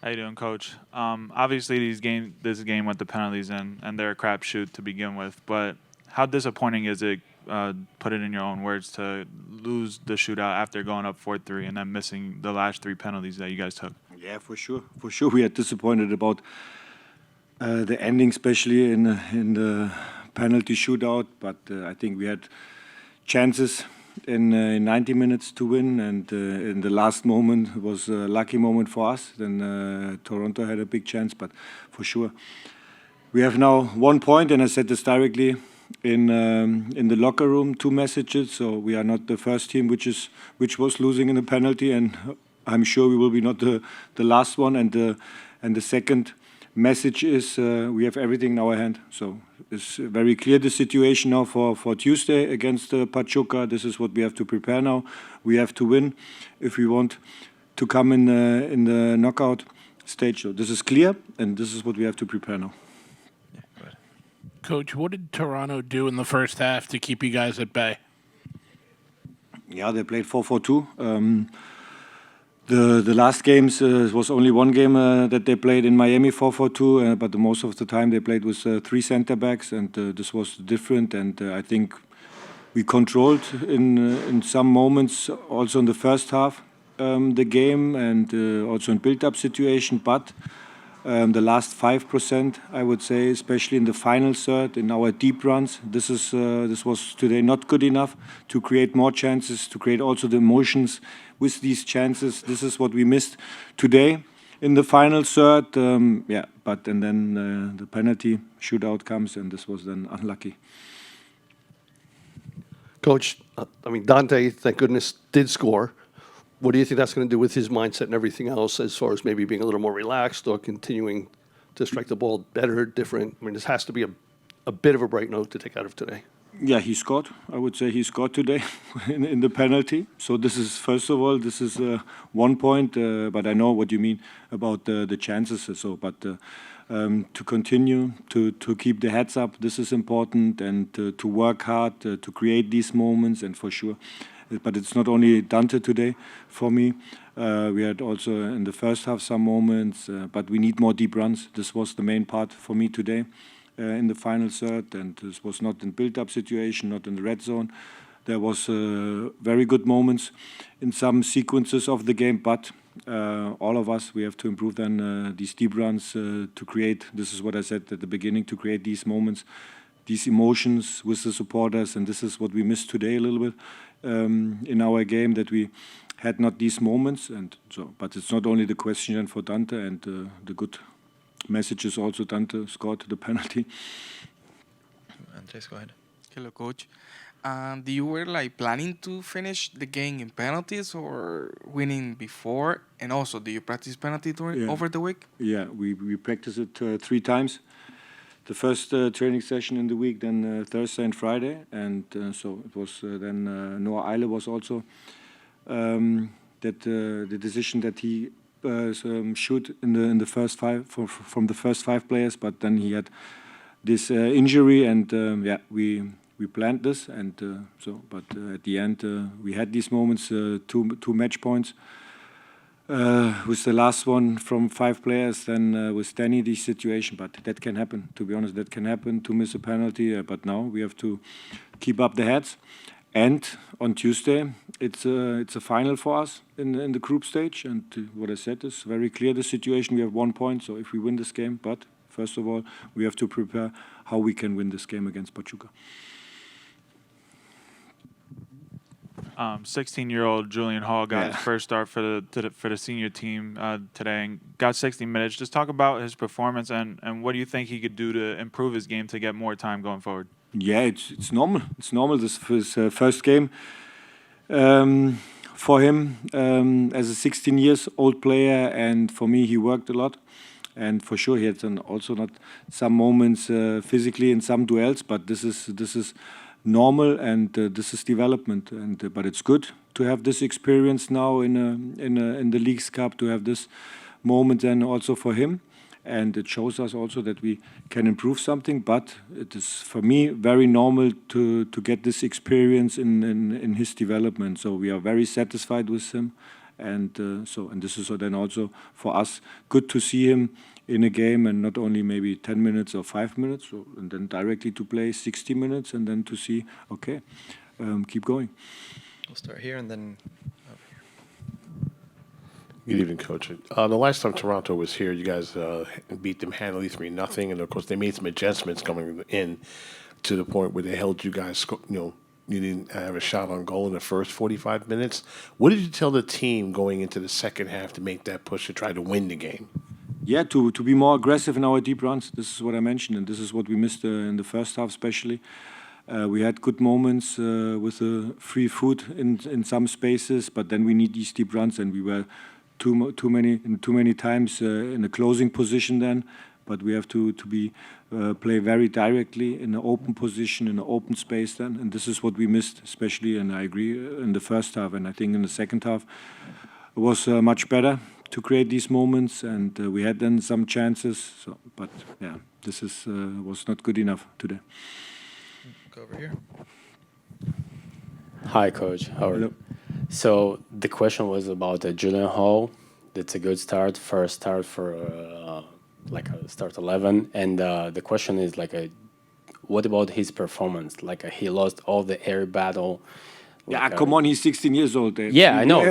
How you doing, Coach? Obviously, this game went to penalties, and they're a crapshoot to begin with. But how disappointing is it? Put it in your own words to lose the shootout after going up 4-3 and then missing the last three penalties that you guys took. Yeah, for sure. For sure, we are disappointed about the ending, especially in the penalty shootout. But I think we had chances in 90 minutes to win, and in the last moment was a lucky moment for us. Then Toronto had a big chance, but for sure we have now 1 point, and I said this directly in the locker room. Two messages. So we are not the first team which was losing in a penalty, and I'm sure we will be not the last one. And the second message is we have everything in our hand. So it's very clear the situation now for Tuesday against Pachuca. This is what we have to prepare now. We have to win if we want to come in the knockout stage. So this is clear, and this is what we have to prepare now. Coach, what did Toronto do in the first half to keep you guys at bay? Yeah, they played 4-4-2. The last games was only one game that they played in Miami 4-4-2, but most of the time they played with three center backs, and this was different. And I think we controlled in some moments, also in the first half, the game, and also in build-up situation. But the last 5%, I would say, especially in the final third, in our deep runs, this was today not good enough to create more chances, to create also the emotions with these chances. This is what we missed today in the final third. But and then the penalty shootout comes, and this was then unlucky. Coach, Dante, thank goodness, did score. What do you think that's going to do with his mindset and everything else, as far as maybe being a little more relaxed or continuing to strike the ball better, different? This has to be a bit of a bright note to take out of today. Yeah, he scored. I would say he scored today in the penalty. So this is, first of all, this is 1 point. But I know what you mean about the chances. So, but to continue to keep the heads up, this is important, and to work hard to create these moments, and for sure. But it's not only Dante today for me. We had also in the first half some moments, but we need more deep runs. This was the main part for me today in the final third, and this was not in build-up situation, not in the red zone. There was very good moments in some sequences of the game, but all of us, we have to improve then these deep runs to create, this is what I said at the beginning, to create these moments, these emotions with the supporters, and this is what we missed today a little bit. In our game, that we had not these moments, and so. But it's not only the question for Dante, and the good message is also Dante scored the penalty. Andres, go ahead. Hello, Coach. Do you were planning to finish the game in penalties or winning before? And also, do you practice penalty over the week? Yeah, we practice it 3 times. The first training session in the week, then Thursday and Friday, and so it was then Noah Eile was also that the decision that he shoot in the first 5 from the first 5 players, but then he had this injury, and we planned this, and so. But at the end, we had these moments, two match points. With the last one from 5 players, then with Danny, this situation, but that can happen. To be honest, that can happen to miss a penalty. But now we have to keep up the heads. And on Tuesday, it's a final for us in the group stage. And what I said is very clear. The situation, we have 1 point. So if we win this game, but first of all, we have to prepare how we can win this game against Pachuca. 16-year-old Julian Hall got his first start for the senior team today and got 60 minutes. Just talk about his performance and what do you think he could do to improve his game to get more time going forward? Yeah, it's normal. It's normal. This is his first game for him as a 16 years old player, and for me he worked a lot. And for sure he had also not some moments physically in some duels, but this is normal, and this is development, and but it's good to have this experience now in the Leagues Cup, to have this moment, and also for him, and it shows us also that we can improve something. But it is for me very normal to get this experience in his development. So we are very satisfied with him, And and this is then also for us good to see him in a game, and not only maybe 10 minutes or 5 minutes, and then directly to play 60 minutes, and then to see, okay, keep going. We'll start here and then over here. Good evening, Coach. The last time Toronto was here, you guys beat them handily 3-0, and of course they made some adjustments coming in to the point where they held you guys. You didn't have a shot on goal in the first 45 minutes. What did you tell the team going into the second half to make that push to try to win the game? Yeah, to be more aggressive in our deep runs. This is what I mentioned, and this is what we missed in the first half, especially. We had good moments with free foot in some spaces, but then we need these deep runs, and we were too many times in a closing position then. But we have to play very directly in an open position, in an open space then, and this is what we missed, especially. And I agree in the first half, and I think in the second half it was much better to create these moments, and we had then some chances. So, but yeah, this was not good enough today. Go over here. Hi, Coach. How are you? So the question was about Julian Hall. That's a good start, first start for like a start 11. And the question is what about his performance? He lost all the air battle. Yeah, come on, he's 16 years old. Yeah, I know.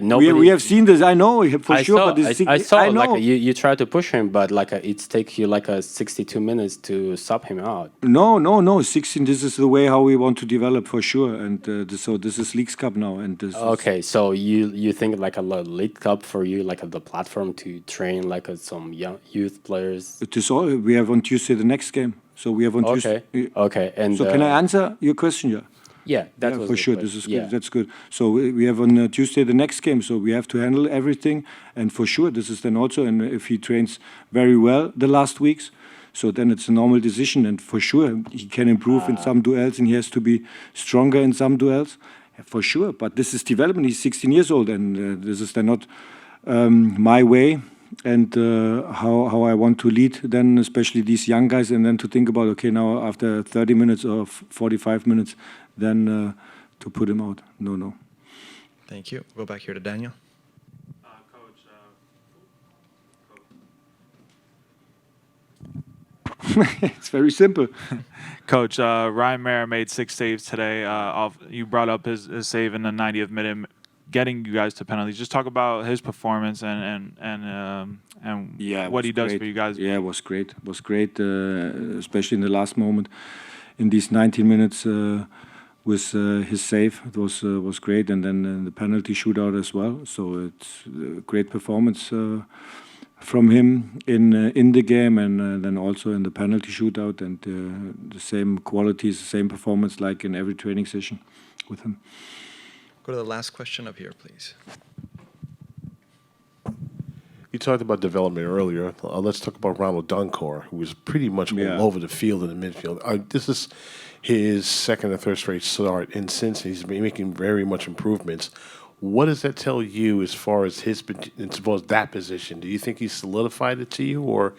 Nobody. We have seen this. I know for sure. Saw, but I saw. I know. You try to push him, but it takes you 62 minutes to stop him out. No. 16. This is the way how we want to develop for sure. And so this is Leagues Cup now. And this okay, so you think a League Cup for you, the platform to train some young youth players. It is all. We have on Tuesday the next game. So we have on Tuesday. Okay. And so can I answer your question? Yeah. Yeah, that was for sure. Question. This is good. That's good. So we have on Tuesday the next game. So we have to handle everything, and for sure this is then also. And if he trains very well the last weeks, so then it's a normal decision. And for sure he can improve in some duels, and he has to be stronger in some duels, for sure. But this is development. He's 16 years old, and this is then not my way. And how I want to lead then, especially these young guys, and then to think about, okay, now after 30 minutes or 45 minutes, then to put him out. No. Thank you. Go back here to Daniel. It's very simple. Coach, Ryan Mayer made 6 saves today. You brought up his save in the 90th minute, getting you guys to penalties. Just talk about his performance and what he does great for you guys. Yeah, it was great. It was great, especially in the last moment, in these 19 minutes with his save. It was great, and then the penalty shootout as well. So it's a great performance from him in the game, and then also in the penalty shootout, and the same qualities, the same performance like in every training session with him. Go to the last question up here, please. You talked about development earlier. Let's talk about Ronald Dunkor, who was pretty much all over the field in the midfield. This is his second or third straight start, and since he's been making very much improvements. What does that tell you as far as that position? Do you think he's solidified it to you, or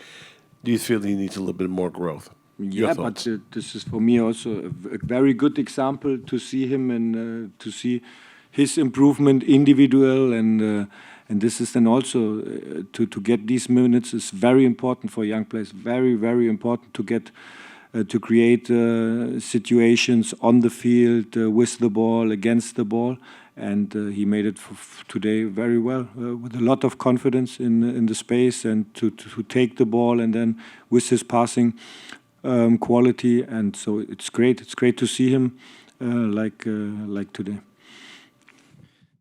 do you feel he needs a little bit more growth? Yeah, but this is for me also a very good example to see him and to see his improvement individual, and this is then also to get these minutes is very important for young players. Very, very important to get to create situations on the field with the ball, against the ball. And he made it today very well, with a lot of confidence in the space, and to take the ball, and then with his passing quality. And so it's great. It's great to see him like today.